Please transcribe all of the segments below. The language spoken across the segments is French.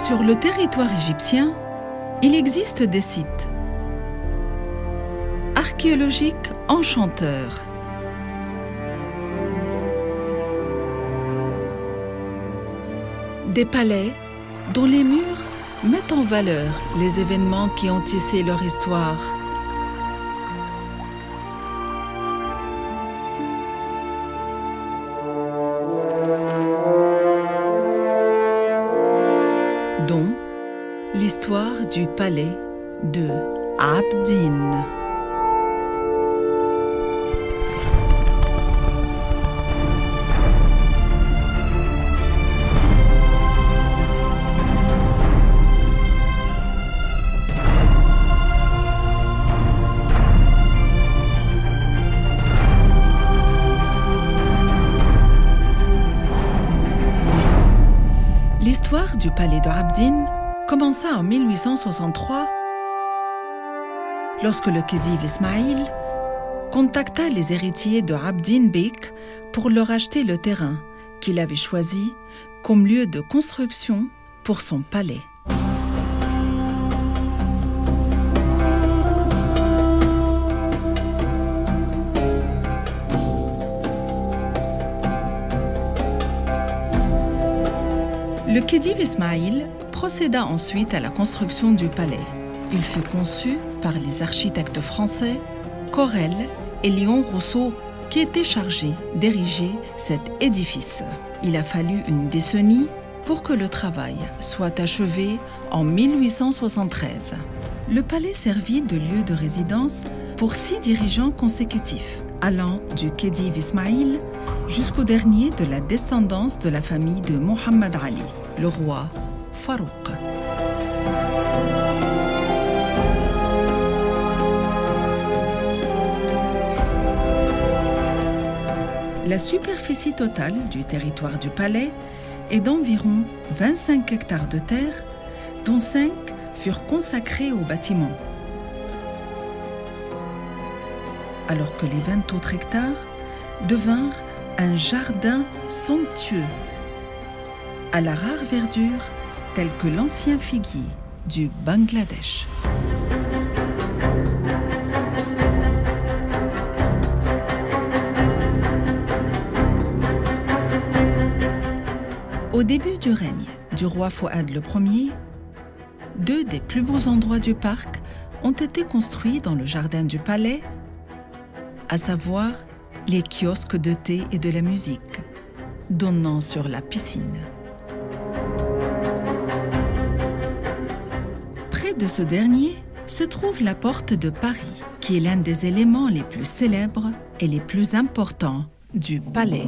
Sur le territoire égyptien, il existe des sites archéologiques enchanteurs. Des palais dont les murs mettent en valeur les événements qui ont tissé leur histoire. Dont l'histoire du palais de Abdin. L'histoire du palais de Abdin commença en 1863 lorsque le khedive Ismaïl contacta les héritiers de Abdin Bek pour leur acheter le terrain qu'il avait choisi comme lieu de construction pour son palais. Le khedive Ismaïl procéda ensuite à la construction du palais. Il fut conçu par les architectes français Corel et Léon Rousseau qui étaient chargés d'ériger cet édifice. Il a fallu une décennie pour que le travail soit achevé en 1873. Le palais servit de lieu de résidence pour 6 dirigeants consécutifs, allant du khedive Ismaïl jusqu'au dernier de la descendance de la famille de Mohammed Ali, le roi Farouk. La superficie totale du territoire du palais est d'environ 25 hectares de terre, dont 5 furent consacrés aux bâtiments, alors que les 20 autres hectares devinrent un jardin somptueux, à la rare verdure tel que l'ancien figuier du Bangladesh. Au début du règne du roi Fouad Ier, 2 des plus beaux endroits du parc ont été construits dans le jardin du palais, à savoir les kiosques de thé et de la musique, donnant sur la piscine. Près de ce dernier se trouve la porte de Paris, qui est l'un des éléments les plus célèbres et les plus importants du palais.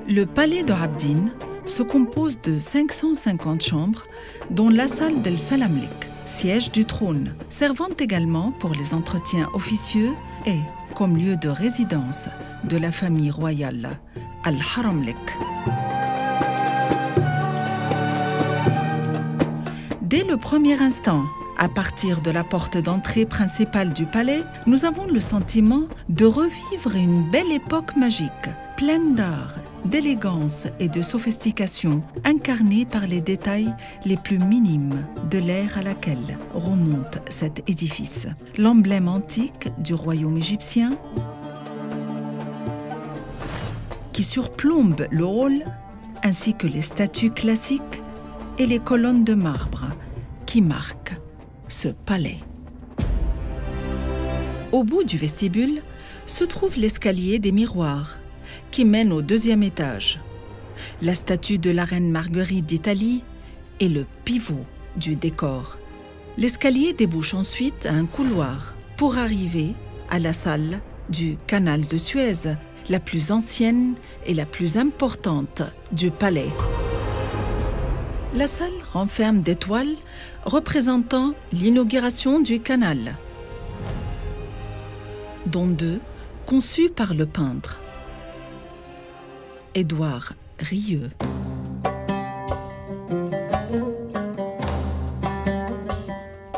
Le palais de Abdin se compose de 550 chambres, dont la salle del Salamlik, siège du trône, servant également pour les entretiens officieux et comme lieu de résidence de la famille royale, Al-Haramlik. Dès le premier instant, à partir de la porte d'entrée principale du palais, nous avons le sentiment de revivre une belle époque magique, pleine d'art, d'élégance et de sophistication, incarnée par les détails les plus minimes de l'ère à laquelle remonte cet édifice. L'emblème antique du royaume égyptien qui surplombe le hall, ainsi que les statues classiques et les colonnes de marbre qui marquent ce palais. Au bout du vestibule se trouve l'escalier des miroirs qui mène au 2e étage. La statue de la reine Marguerite d'Italie est le pivot du décor. L'escalier débouche ensuite à un couloir pour arriver à la salle du canal de Suez, la plus ancienne et la plus importante du palais. La salle renferme des toiles représentant l'inauguration du canal, dont 2 conçues par le peintre Édouard Rieux.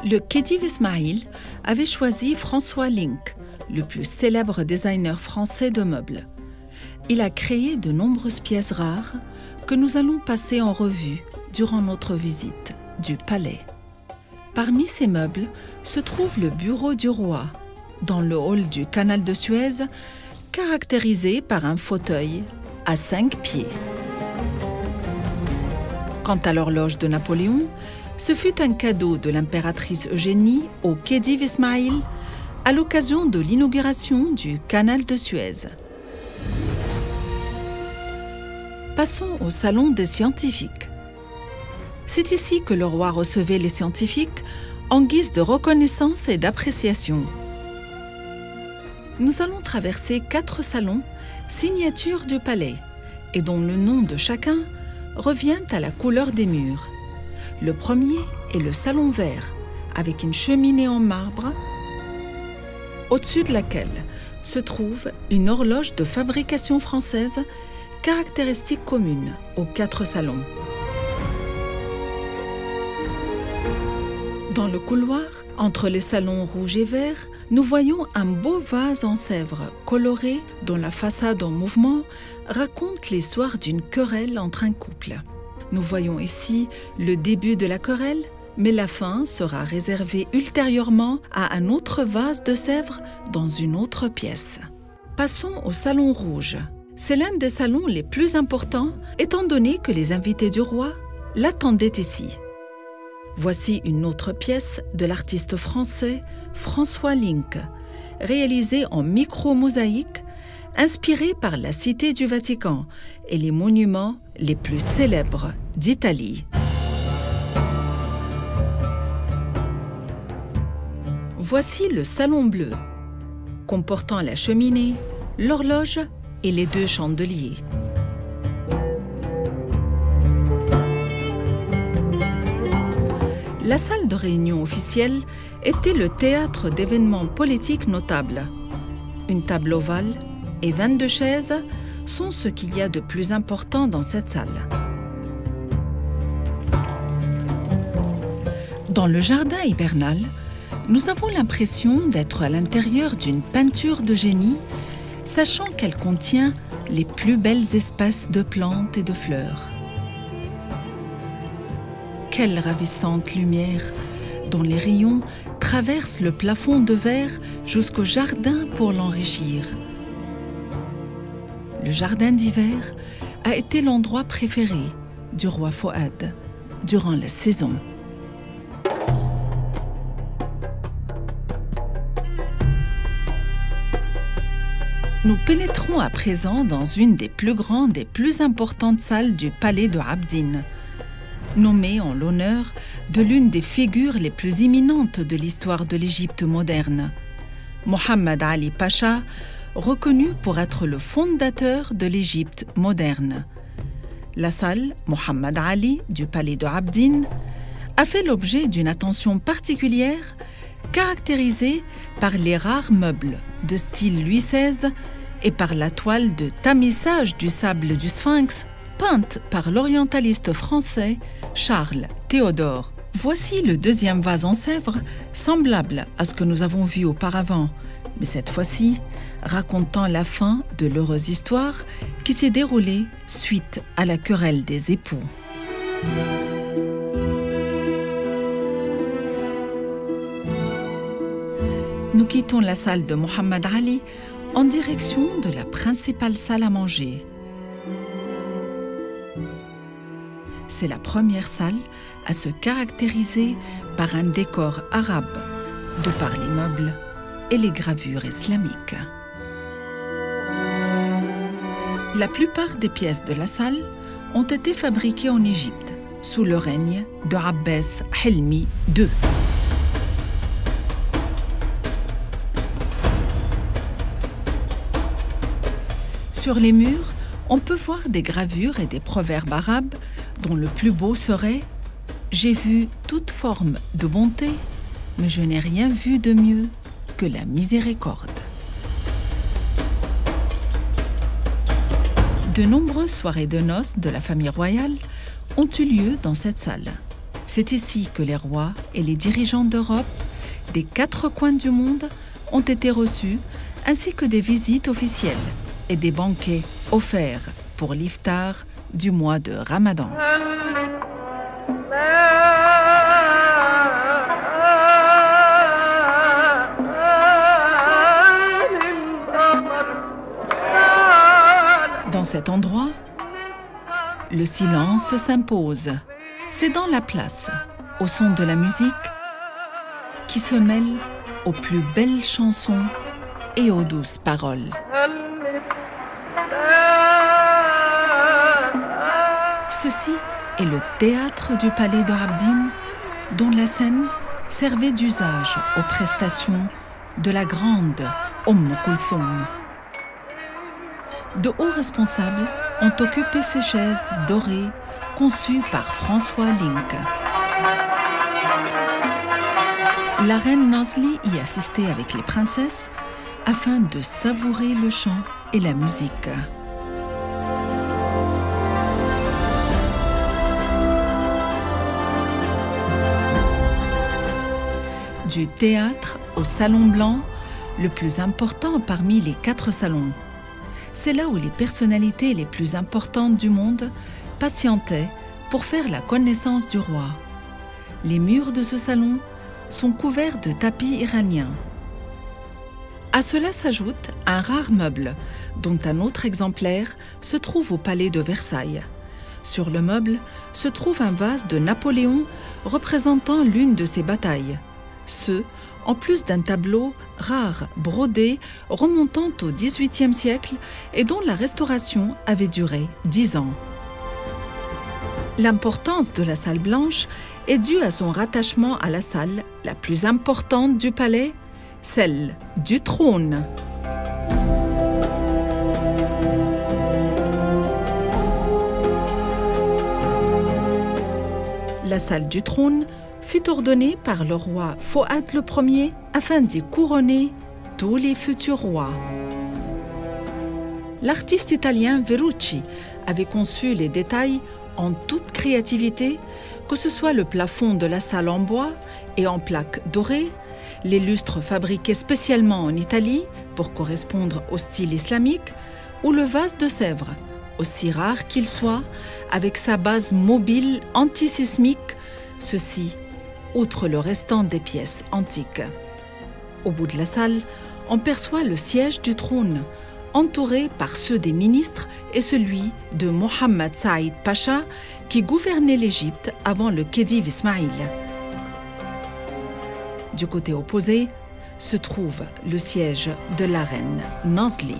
Le Khedive Ismail avait choisi François Link, le plus célèbre designer français de meubles. Il a créé de nombreuses pièces rares que nous allons passer en revue durant notre visite du palais. Parmi ces meubles se trouve le bureau du roi, dans le hall du canal de Suez, caractérisé par un fauteuil à 5 pieds. Quant à l'horloge de Napoléon, ce fut un cadeau de l'impératrice Eugénie au Khedive Ismail à l'occasion de l'inauguration du canal de Suez. Passons au salon des scientifiques. C'est ici que le roi recevait les scientifiques en guise de reconnaissance et d'appréciation. Nous allons traverser 4 salons, signatures du palais, et dont le nom de chacun revient à la couleur des murs. Le premier est le salon vert, avec une cheminée en marbre, au-dessus de laquelle se trouve une horloge de fabrication française, caractéristique commune aux 4 salons. Dans le couloir, entre les salons rouge et vert, nous voyons un beau vase en sèvres coloré dont la façade en mouvement raconte l'histoire d'une querelle entre un couple. Nous voyons ici le début de la querelle, mais la fin sera réservée ultérieurement à un autre vase de sèvres dans une autre pièce. Passons au salon rouge. C'est l'un des salons les plus importants, étant donné que les invités du roi l'attendaient ici. Voici une autre pièce de l'artiste français François Link, réalisée en micro-mosaïque, inspirée par la Cité du Vatican et les monuments les plus célèbres d'Italie. Voici le salon bleu, comportant la cheminée, l'horloge et les 2 chandeliers. La salle de réunion officielle était le théâtre d'événements politiques notables. Une table ovale et 22 chaises sont ce qu'il y a de plus important dans cette salle. Dans le jardin hivernal, nous avons l'impression d'être à l'intérieur d'une peinture de génie, sachant qu'elle contient les plus belles espèces de plantes et de fleurs. Quelle ravissante lumière, dont les rayons traversent le plafond de verre jusqu'au jardin pour l'enrichir. Le jardin d'hiver a été l'endroit préféré du roi Fouad durant la saison. Nous pénétrons à présent dans une des plus grandes et plus importantes salles du palais de Abdine, nommée en l'honneur de l'une des figures les plus imminentes de l'histoire de l'Égypte moderne, Mohammed Ali Pacha, reconnu pour être le fondateur de l'Égypte moderne. La salle Mohammed Ali du palais de Abdine a fait l'objet d'une attention particulière, caractérisée par les rares meubles de style Louis XVI et par la toile de tamissage du sable du Sphinx, peinte par l'orientaliste français Charles Théodore. Voici le deuxième vase en sèvres, semblable à ce que nous avons vu auparavant, mais cette fois-ci racontant la fin de l'heureuse histoire qui s'est déroulée suite à la querelle des époux. Nous quittons la salle de Mohammed Ali en direction de la principale salle à manger. C'est la première salle à se caractériser par un décor arabe, de par les meubles et les gravures islamiques. La plupart des pièces de la salle ont été fabriquées en Égypte, sous le règne de Abbas Helmi II. Sur les murs, on peut voir des gravures et des proverbes arabes dont le plus beau serait « J'ai vu toute forme de bonté, mais je n'ai rien vu de mieux que la miséricorde ». De nombreuses soirées de noces de la famille royale ont eu lieu dans cette salle. C'est ici que les rois et les dirigeants d'Europe, des 4 coins du monde, ont été reçus, ainsi que des visites officielles et des banquets offerts pour l'iftar du mois de Ramadan. Dans cet endroit, le silence s'impose. C'est dans la place, au son de la musique, qui se mêle aux plus belles chansons et aux douces paroles. Ceci est le théâtre du palais de Abdin, dont la scène servait d'usage aux prestations de la grande Kulthum. De hauts responsables ont occupé ces chaises dorées conçues par François Link. La reine Nazli y assistait avec les princesses afin de savourer le chant et la musique. Du théâtre au Salon Blanc, le plus important parmi les 4 salons. C'est là où les personnalités les plus importantes du monde patientaient pour faire la connaissance du roi. Les murs de ce salon sont couverts de tapis iraniens. À cela s'ajoute un rare meuble, dont un autre exemplaire se trouve au palais de Versailles. Sur le meuble se trouve un vase de Napoléon représentant l'une de ses batailles. Ce, en plus d'un tableau rare brodé remontant au XVIIIe siècle et dont la restauration avait duré 10 ans. L'importance de la salle blanche est due à son rattachement à la salle la plus importante du palais, celle du trône. La salle du trône fut ordonnée par le roi Fouad Ier afin d'y couronner tous les futurs rois. L'artiste italien Verrucci avait conçu les détails en toute créativité, que ce soit le plafond de la salle en bois et en plaques dorées, les lustres fabriqués spécialement en Italie pour correspondre au style islamique, ou le vase de Sèvres, aussi rare qu'il soit, avec sa base mobile antisismique, ceci outre le restant des pièces antiques. Au bout de la salle, on perçoit le siège du trône, entouré par ceux des ministres et celui de Mohammed Saïd Pacha, qui gouvernait l'Égypte avant le Khedive Ismaïl. Du côté opposé se trouve le siège de la reine Nazli.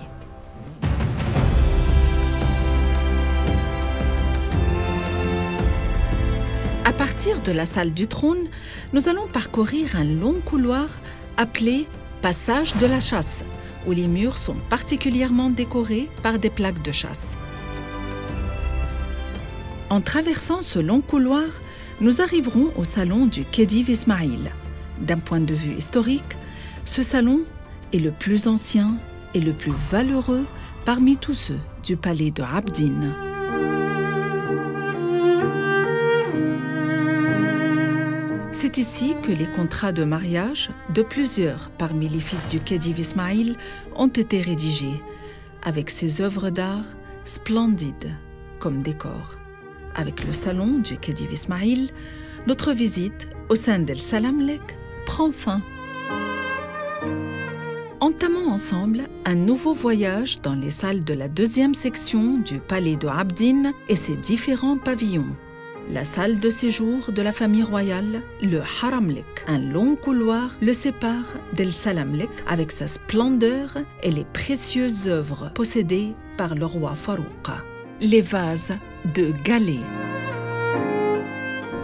À partir de la salle du trône, nous allons parcourir un long couloir appelé « Passage de la chasse », où les murs sont particulièrement décorés par des plaques de chasse. En traversant ce long couloir, nous arriverons au salon du Khedive Ismaïl. D'un point de vue historique, ce salon est le plus ancien et le plus valeureux parmi tous ceux du palais de Abdin. C'est ici que les contrats de mariage de plusieurs parmi les fils du Khedive Ismaïl ont été rédigés, avec ses œuvres d'art splendides comme décor. Avec le salon du Khedive Ismaïl, notre visite au sein d'El Salamlek prend fin. Entamons ensemble un nouveau voyage dans les salles de la deuxième section du palais de Abdin et ses différents pavillons. La salle de séjour de la famille royale, le Haramlek. Un long couloir le sépare d'El Salamlek avec sa splendeur et les précieuses œuvres possédées par le roi Farouk. Les vases de Galets.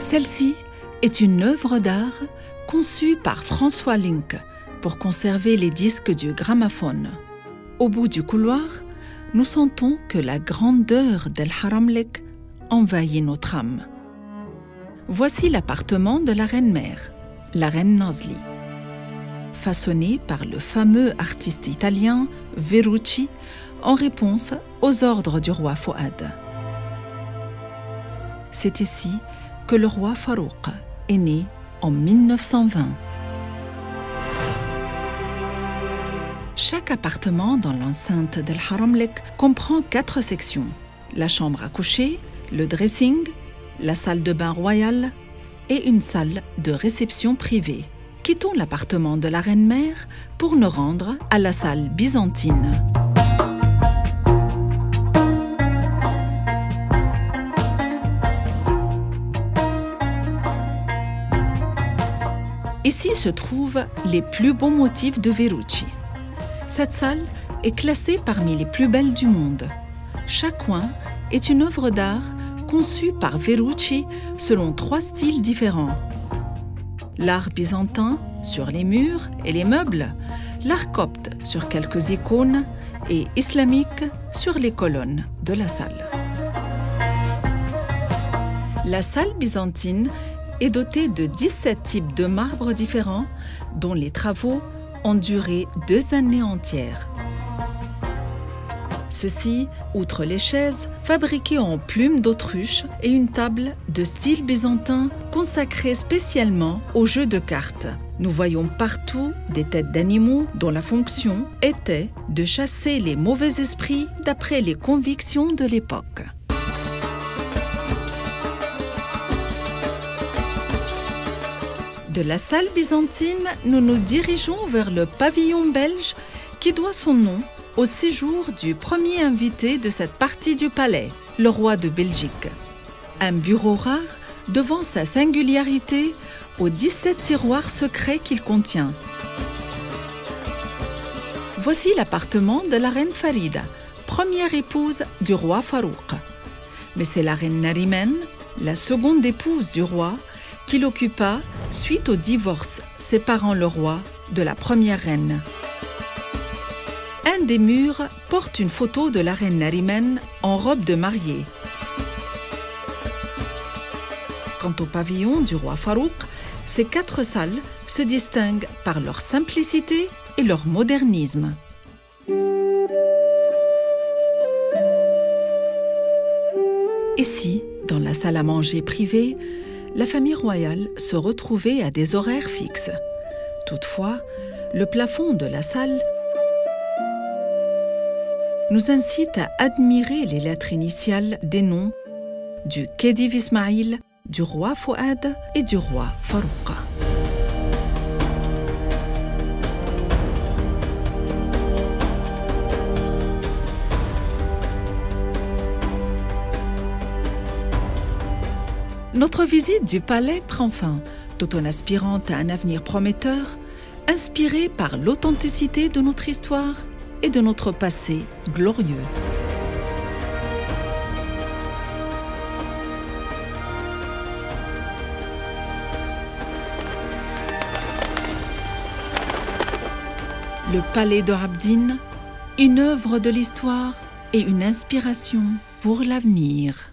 Celle-ci est une œuvre d'art conçue par François Link pour conserver les disques du gramophone. Au bout du couloir, nous sentons que la grandeur d'El Haramlek envahit notre âme. Voici l'appartement de la reine-mère, la reine Nazli. façonné par le fameux artiste italien Verrucci en réponse aux ordres du roi Fouad. C'est ici que le roi Farouk est né en 1920. Chaque appartement dans l'enceinte d'El Haramlek comprend 4 sections. La chambre à coucher, le dressing, la salle de bain royale et une salle de réception privée. Quittons l'appartement de la reine-mère pour nous rendre à la salle byzantine. Ici se trouvent les plus beaux motifs de Verrucci. Cette salle est classée parmi les plus belles du monde. Chaque coin est une œuvre d'art conçue par Verrucci selon 3 styles différents. L'art byzantin sur les murs et les meubles, l'art copte sur quelques icônes et islamique sur les colonnes de la salle. La salle byzantine est dotée de 17 types de marbres différents dont les travaux ont duré 2 années entières. Ceci, outre les chaises, fabriquées en plumes d'autruche et une table de style byzantin consacrée spécialement aux jeux de cartes. Nous voyons partout des têtes d'animaux dont la fonction était de chasser les mauvais esprits d'après les convictions de l'époque. De la salle byzantine, nous nous dirigeons vers le pavillon belge qui doit son nom au séjour du premier invité de cette partie du palais, le roi de Belgique. Un bureau rare devant sa singularité aux 17 tiroirs secrets qu'il contient. Voici l'appartement de la reine Farida, première épouse du roi Farouk. Mais c'est la reine Narimen, la seconde épouse du roi, qui l'occupa suite au divorce séparant le roi de la première reine. Un des murs porte une photo de la reine Narimen en robe de mariée. Quant au pavillon du roi Farouk, ces 4 salles se distinguent par leur simplicité et leur modernisme. Ici, dans la salle à manger privée, la famille royale se retrouvait à des horaires fixes. Toutefois, le plafond de la salle nous incite à admirer les lettres initiales des noms du Khedive Ismaïl, du roi Fouad et du roi Farouk. Notre visite du palais prend fin, tout en aspirant à un avenir prometteur, inspiré par l'authenticité de notre histoire et de notre passé glorieux. Le palais de Abdine, une œuvre de l'histoire et une inspiration pour l'avenir.